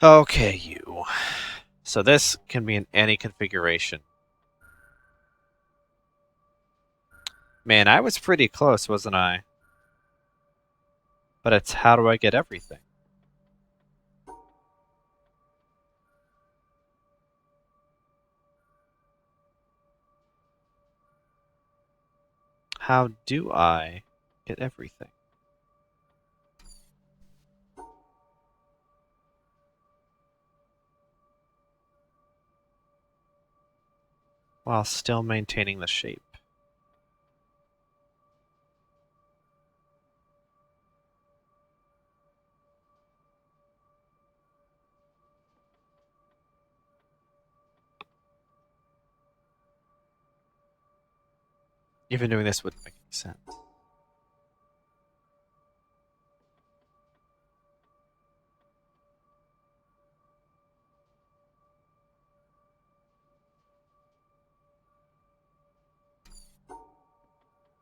Okay, you. So this can be in any configuration. Man, I was pretty close, wasn't I? But it's how do I get everything? How do I get everything? While still maintaining the shape. Even doing this wouldn't make any sense.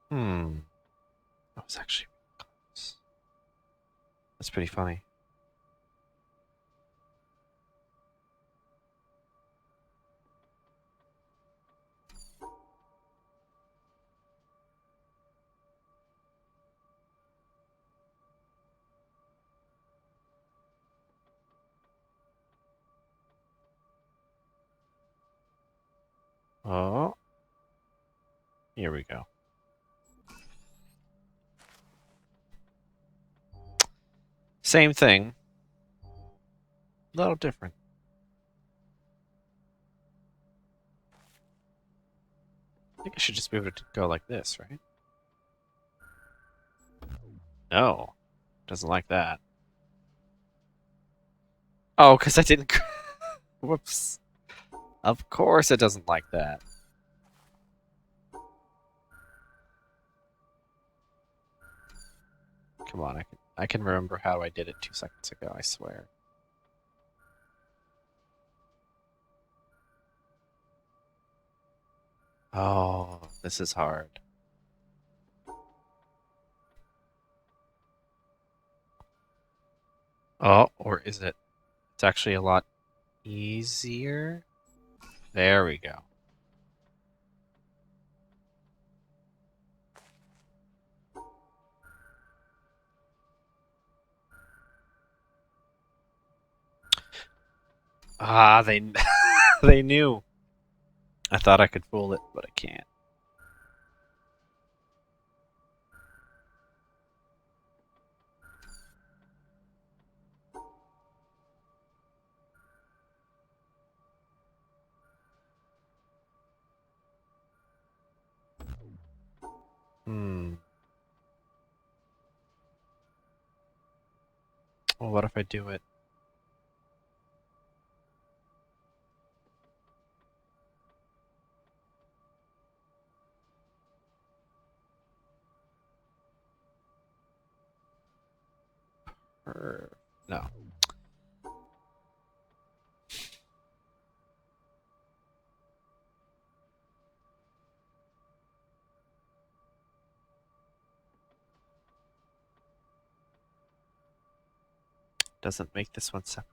Hmm. That was actually close. That's pretty funny. Oh, here we go. Same thing, a little different. I think I should just be able to go like this, right? No, doesn't like that. Oh, because I didn't. Whoops. Of course it doesn't like that. Come on, I can remember how I did it 2 seconds ago, I swear. Oh, this is hard. Oh, or is it? It's actually a lot easier. There we go. Ah, they they knew. I thought I could fool it, but I can't. Hmm. Well, what if I do it? No. Doesn't make this one separate.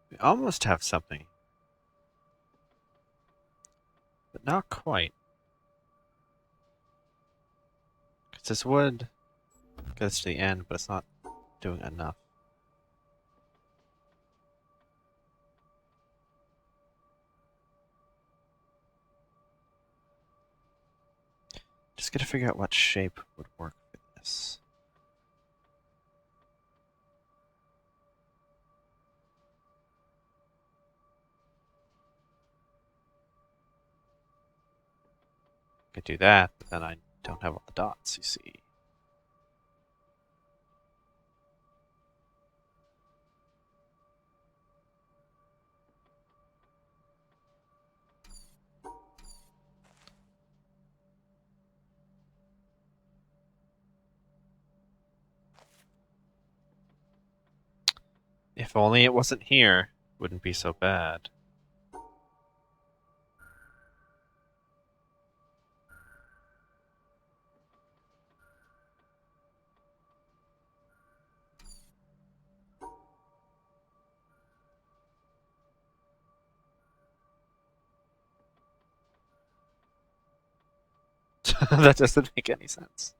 We almost have something, but not quite. Because this wood goes to the end, but it's not doing enough. Just gotta figure out what shape would work for this. I could do that, but then I don't have all the dots, you see. If only it wasn't here, wouldn't be so bad. That doesn't make any sense.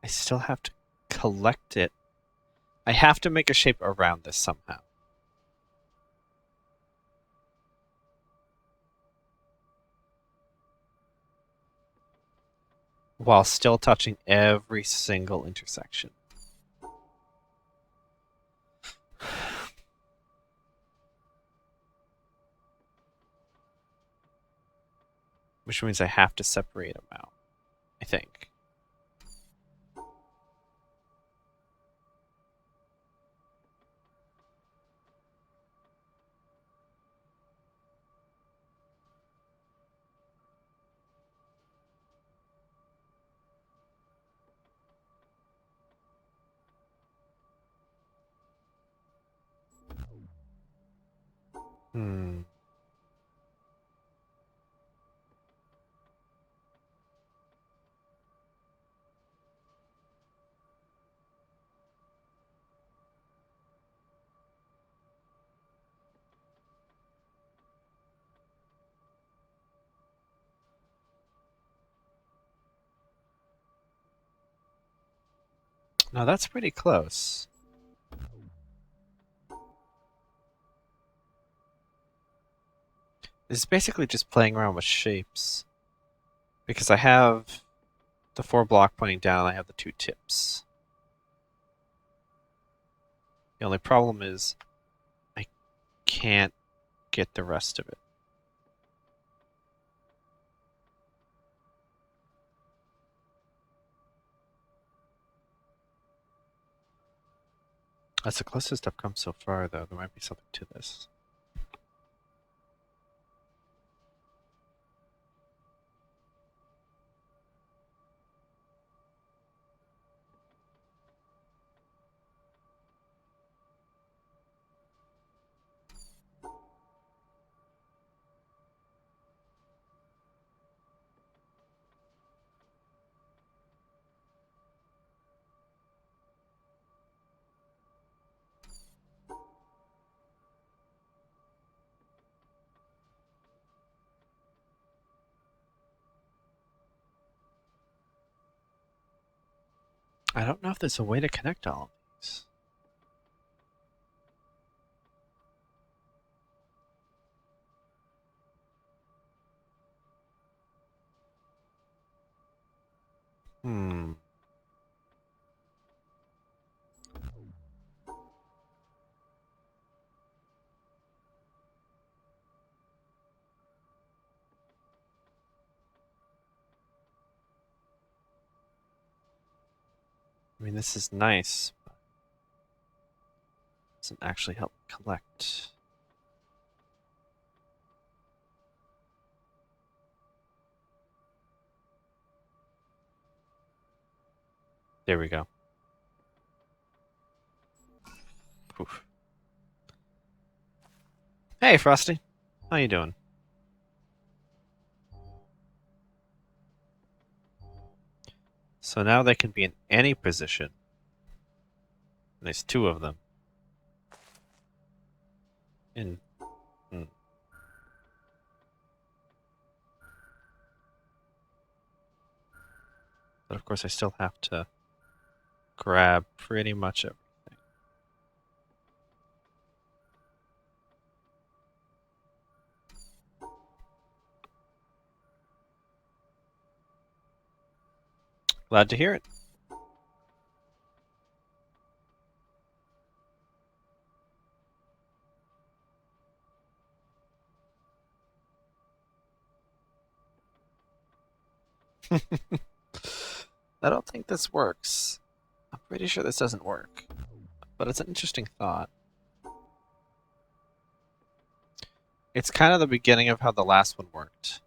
I still have to collect it. I have to make a shape around this somehow. While still touching every single intersection. Which means I have to separate them out, I think. Hmm. Now that's pretty close. This is basically just playing around with shapes. Because I have the 4 block pointing down, I have the 2 tips. The only problem is I can't get the rest of it. That's the closest I've come so far, though. There might be something to this. I don't know if there's a way to connect all of these. Hmm. I mean, this is nice, but it doesn't actually help collect. There we go. Oof. Hey, Frosty. How you doing? So now they can be in any position. There's 2 of them. In. Hmm. But of course, I still have to grab pretty much everything. Glad to hear it. I don't think this works. I'm pretty sure this doesn't work. But it's an interesting thought. It's kind of the beginning of how the last one worked.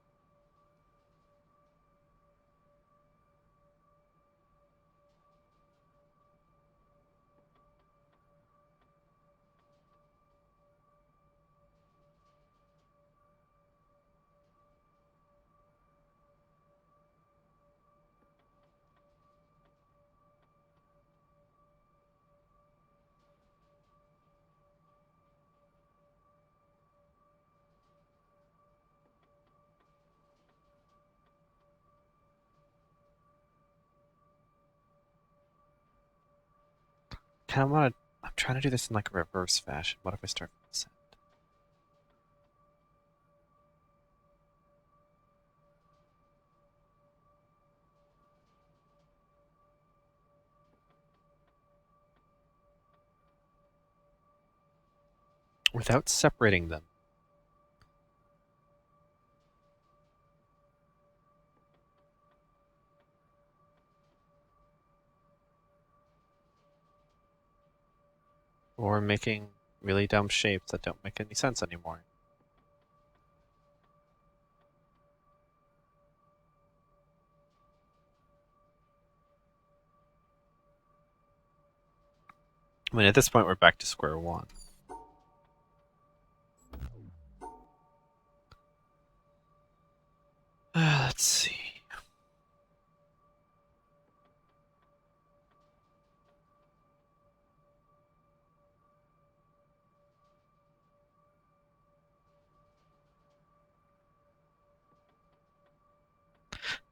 Kind of want to. I'm trying to do this in like a reverse fashion. What if I start from this end? Without separating them. Or making really dumb shapes that don't make any sense anymore. I mean, at this point, we're back to square one. Let's see.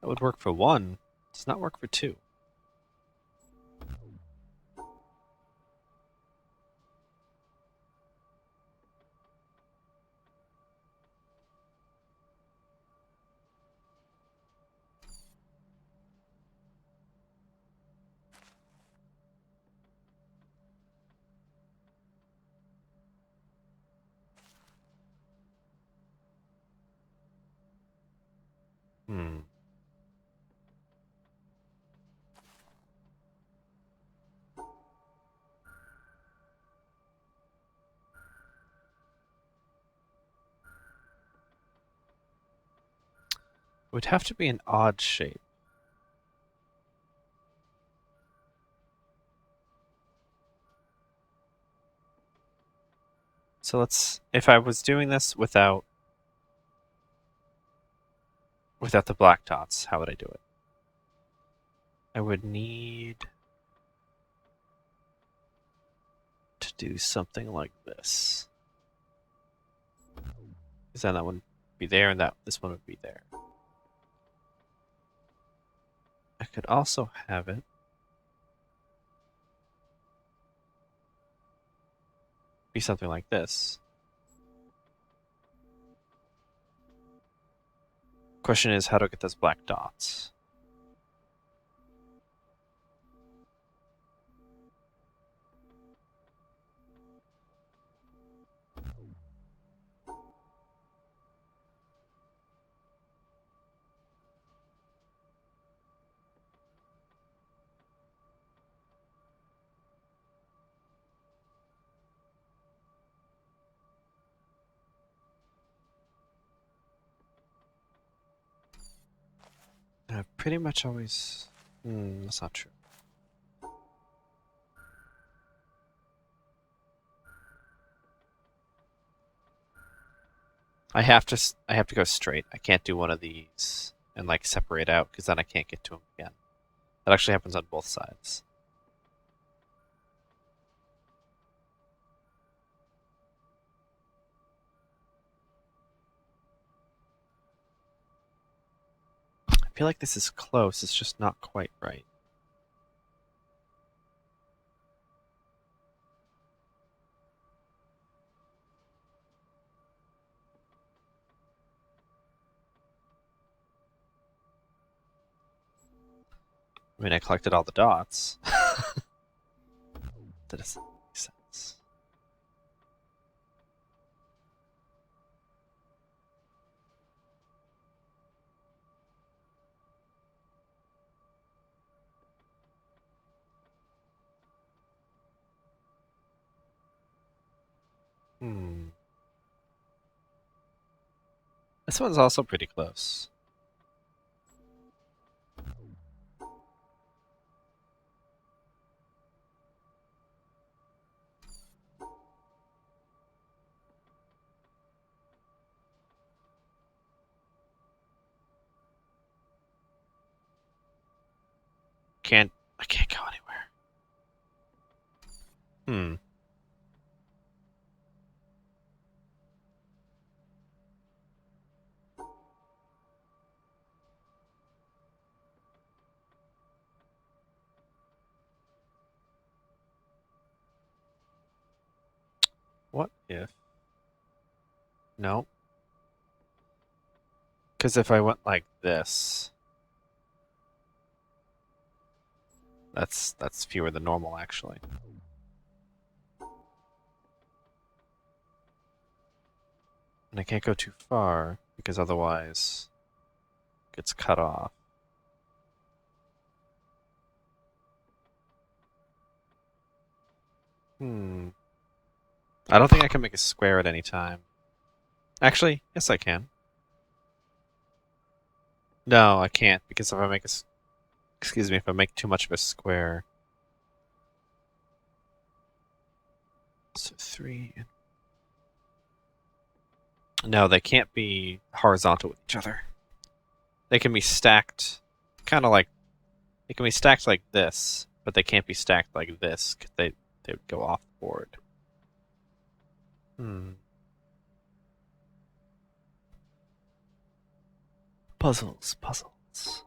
That would work for one. Does not work for two. Hmm. It would have to be an odd shape. So let's. If I was doing this without the black dots, how would I do it? I would need to do something like this. Because then that one would be there, and this one would be there. I could also have it be something like this. Question is how to get those black dots. I've pretty much always. That's not true. I have to go straight. I can't do one of these and like separate out because then I can't get to them again. That actually happens on both sides. I feel like this is close. It's just not quite right. I mean, I collected all the dots. That doesn't make sense. Hmm. This one's also pretty close. I can't go anywhere. Hmm. What if? No. Because if I went like this, that's fewer than normal actually. And I can't go too far because otherwise it gets cut off. Hmm. I don't think I can make a square at any time. Actually, yes I can. No, I can't because if I make excuse me, if I make too much of a square. So three. No, they can't be horizontal with each other. They can be stacked, kind of like they can be stacked like this, but they can't be stacked like this because they would go off the board. Hmm. Puzzles, puzzles.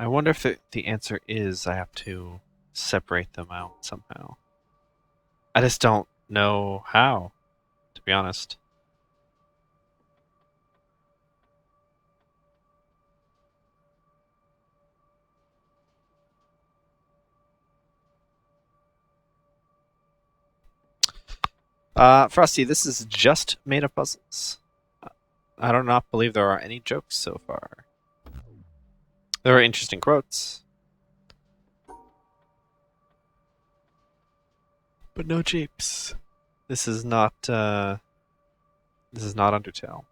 I wonder if the answer is I have to separate them out somehow. I just don't know how, to be honest. Frosty, this is just made of puzzles. I do not believe there are any jokes so far. There are interesting quotes, but no japes. This is not. This is not Undertale.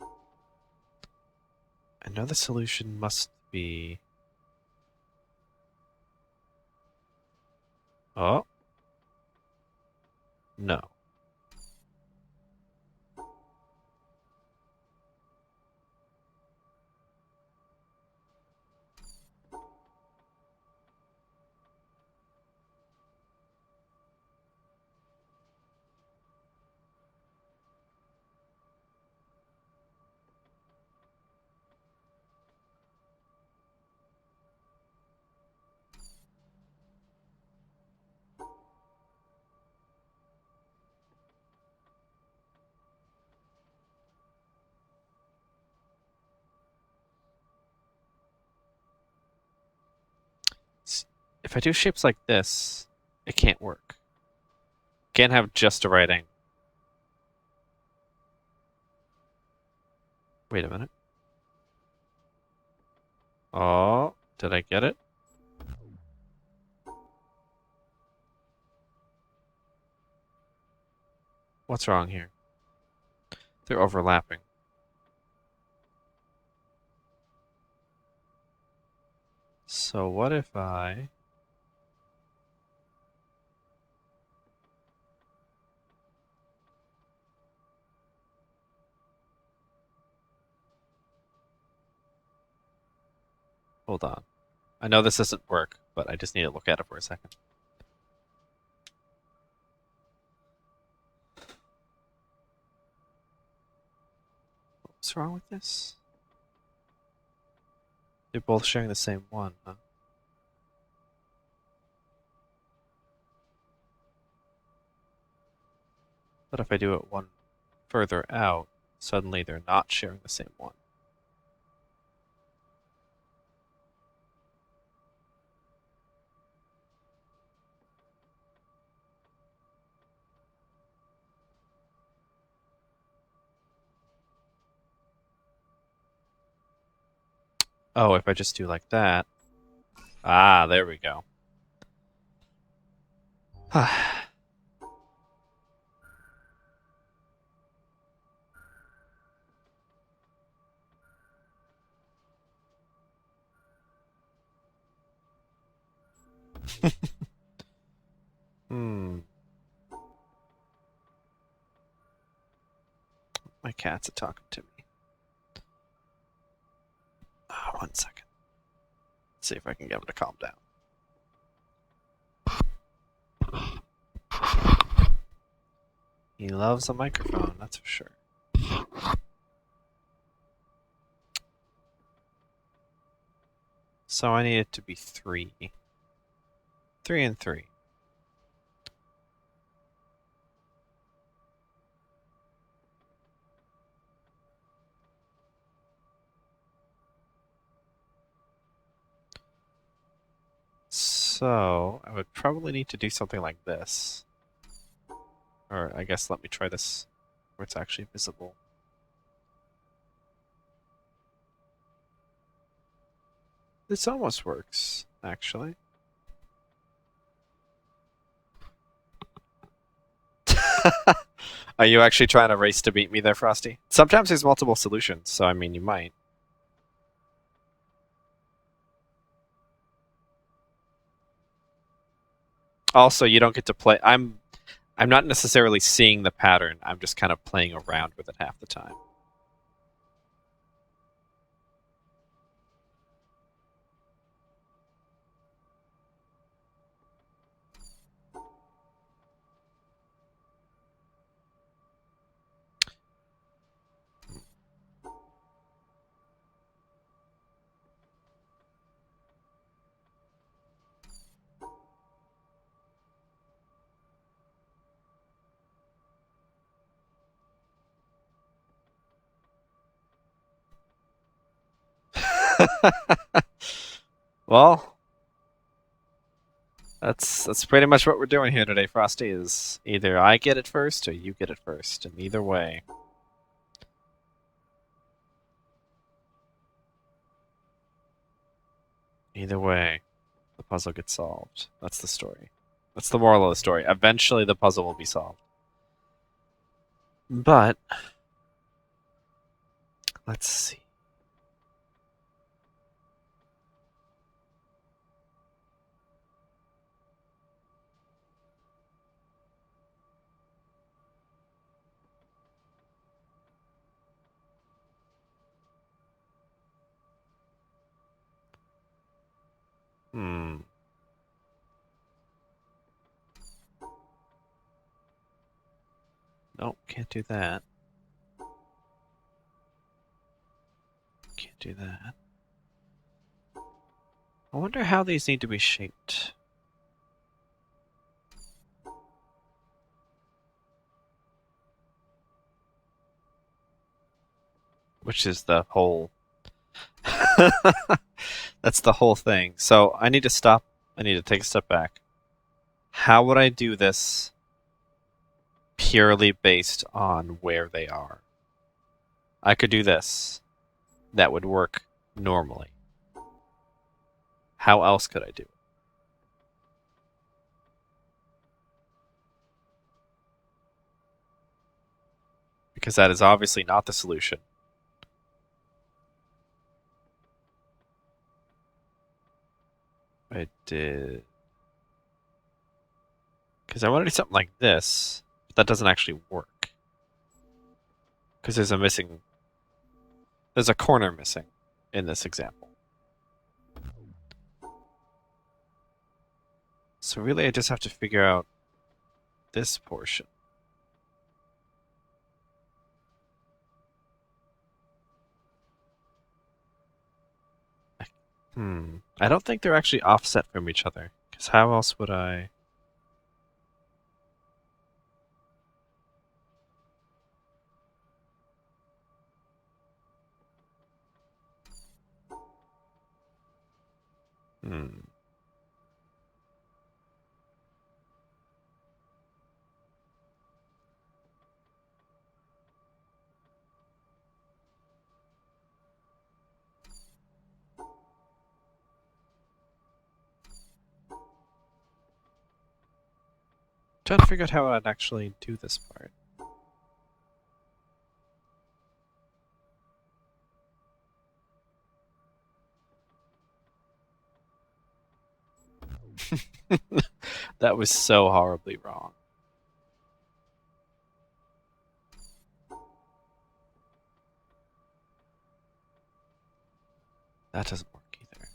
I know the solution must be. Oh no. If I do shapes like this, it can't work. Can't have just a right angle. Wait a minute. Oh, did I get it? What's wrong here? They're overlapping. So what if I... Hold on. I know this doesn't work, but I just need to look at it for a second. What's wrong with this? They're both sharing the same one, huh? But if I do it one further out, suddenly they're not sharing the same one. Oh, if I just do like that. Ah, there we go. Hmm. My cats are talking to me. Oh, 1 second. Let's see if I can get him to calm down. He loves a microphone, that's for sure. So I need it to be 3. 3 and 3. So I would probably need to do something like this. Or I guess let me try this where it's actually visible. This almost works, actually. Are you actually trying to race to beat me there, Frosty? Sometimes there's multiple solutions, so I mean, you might. Also, you don't get to play. I'm not necessarily seeing the pattern. I'm just kind of playing around with it half the time. Well, that's pretty much what we're doing here today, Frosty. Is either I get it first or you get it first, and either way, the puzzle gets solved. That's the story. That's the moral of the story. Eventually, the puzzle will be solved. But let's see. Hmm. Nope, can't do that. Can't do that. I wonder how these need to be shaped. Which is the whole. That's the whole thing. So I need to stop. I need to take a step back. How would I do this purely based on where they are? I could do this. That would work normally. How else could I do it? Because that is obviously not the solution. I did. Because I want to do something like this, but that doesn't actually work. Because there's a corner missing in this example. So really I just have to figure out this portion. I don't think they're actually offset from each other. Because how else would I... Hmm. Trying to figure out how I'd actually do this part. That was so horribly wrong. That doesn't work either.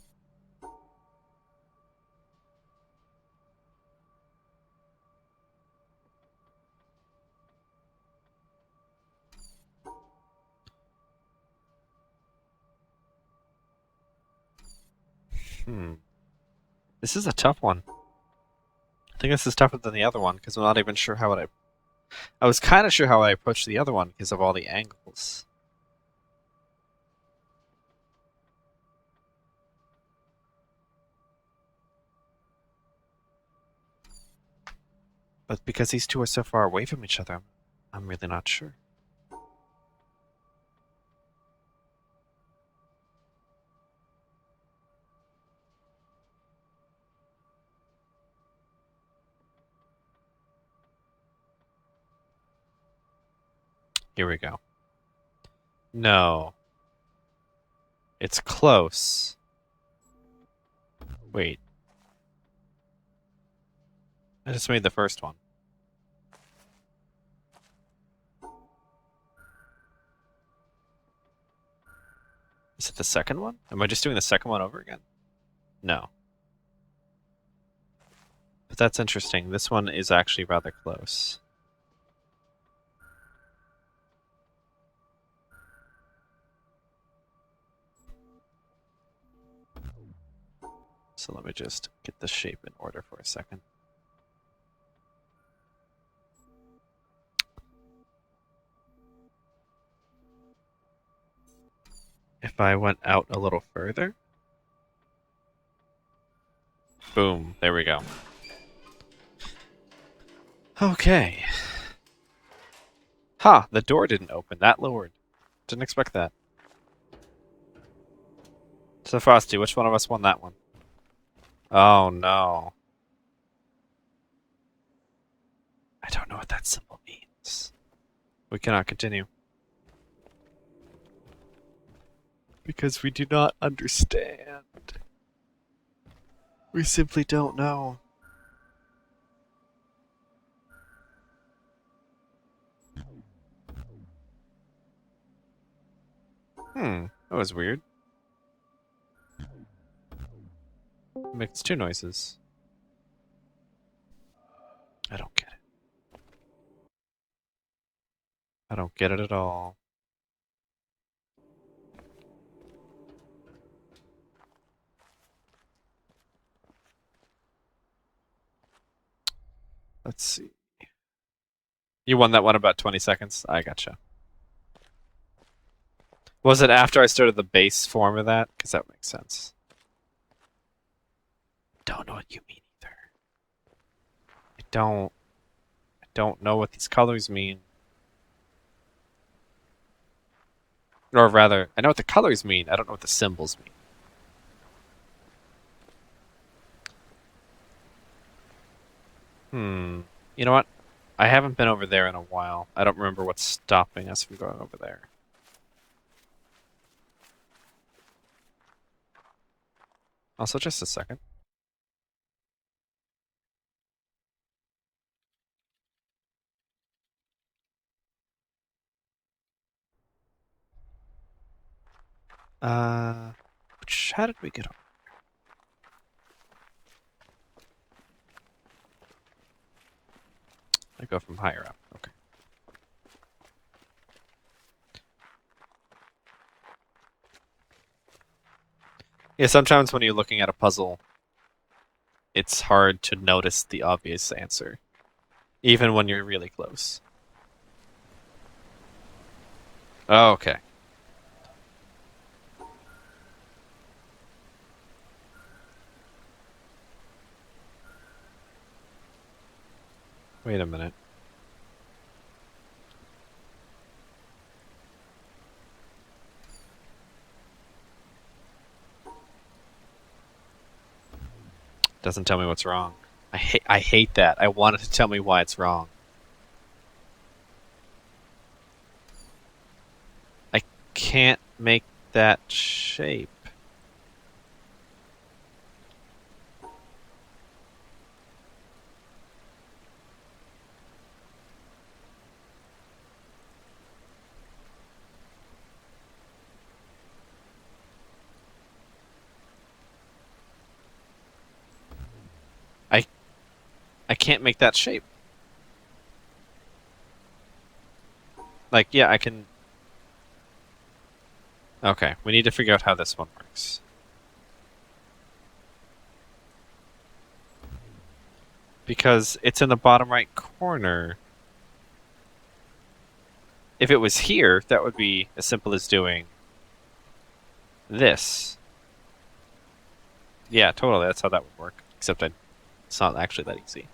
This is a tough one. I think this is tougher than the other one because I'm not even sure how I was kind of sure how I approached the other one because of all the angles. But because these two are so far away from each other, I'm really not sure. Here we go. No. It's close. Wait. I just made the first one. Is it the second one? Am I just doing the second one over again? No. But that's interesting. This one is actually rather close. So let me just get the shape in order for a second. If I went out a little further. Boom. There we go. Okay. Ha! The door didn't open. That lowered. Didn't expect that. So Frosty, which one of us won that one? Oh no. I don't know what that symbol means. We cannot continue. Because we do not understand. We simply don't know. That was weird. It makes two noises. I don't get it. I don't get it at all. Let's see. You won that one about 20 seconds? I gotcha. Was it after I started the base form of that? Because that makes sense. Don't know what you mean either. I don't know what these colors mean. Or rather, I know what the colors mean. I don't know what the symbols mean. You know what? I haven't been over there in a while. I don't remember what's stopping us from going over there. Also, just a second. How did we get on? I go from higher up. Okay. Yeah, sometimes when you're looking at a puzzle, it's hard to notice the obvious answer, even when you're really close. Oh, okay. Wait a minute. Doesn't tell me what's wrong. I hate that. I want it to tell me why it's wrong. I can't make that shape. I I can't make that shape. Like, yeah, I can. Okay, we need to figure out how this one works. Because it's in the bottom right corner. If it was here, that would be as simple as doing this. Yeah, totally. That's how that would work. Except it's not actually that easy.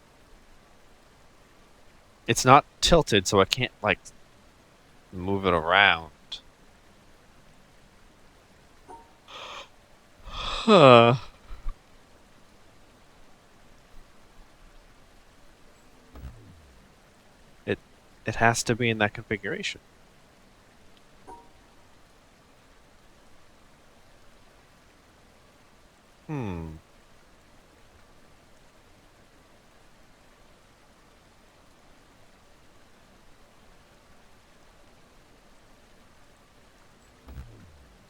It's not tilted, so I can't, like, move it around. Huh. It it has to be in that configuration. Hmm.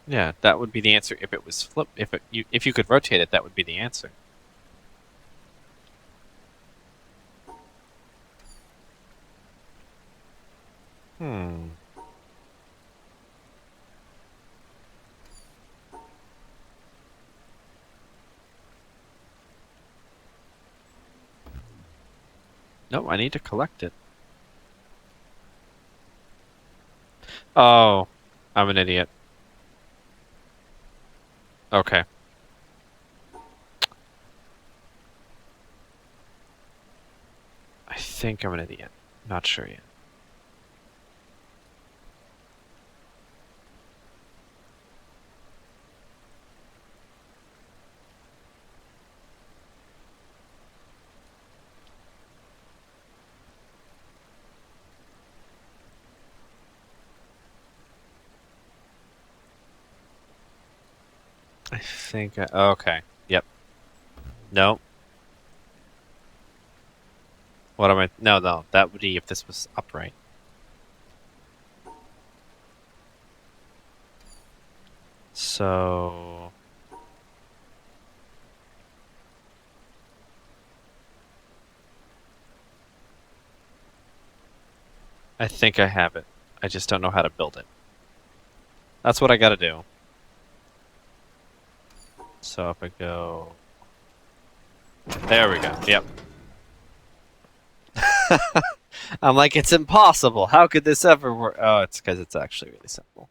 Yeah, that would be the answer if it was flip. If you could rotate it, that would be the answer. Hmm. No, I need to collect it. Oh, I'm an idiot. Okay. I think I'm an idiot. Not sure yet. I think okay. Yep. No. What am I? No, no. That would be if this was upright. So I think I have it. I just don't know how to build it. That's what I got to do. So if I go, there we go. Yep. I'm like, it's impossible. How could this ever work? Oh, it's because it's actually really simple.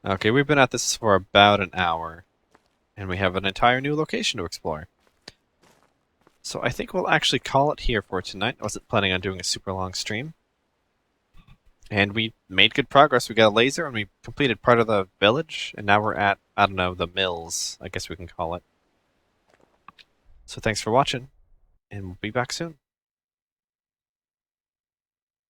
Okay, we've been at this for about an hour, and we have an entire new location to explore. So I think we'll actually call it here for tonight. I wasn't planning on doing a super long stream. And we made good progress. We got a laser and we completed part of the village, and now we're at, I don't know, the mills, I guess we can call it. So thanks for watching, and we'll be back soon.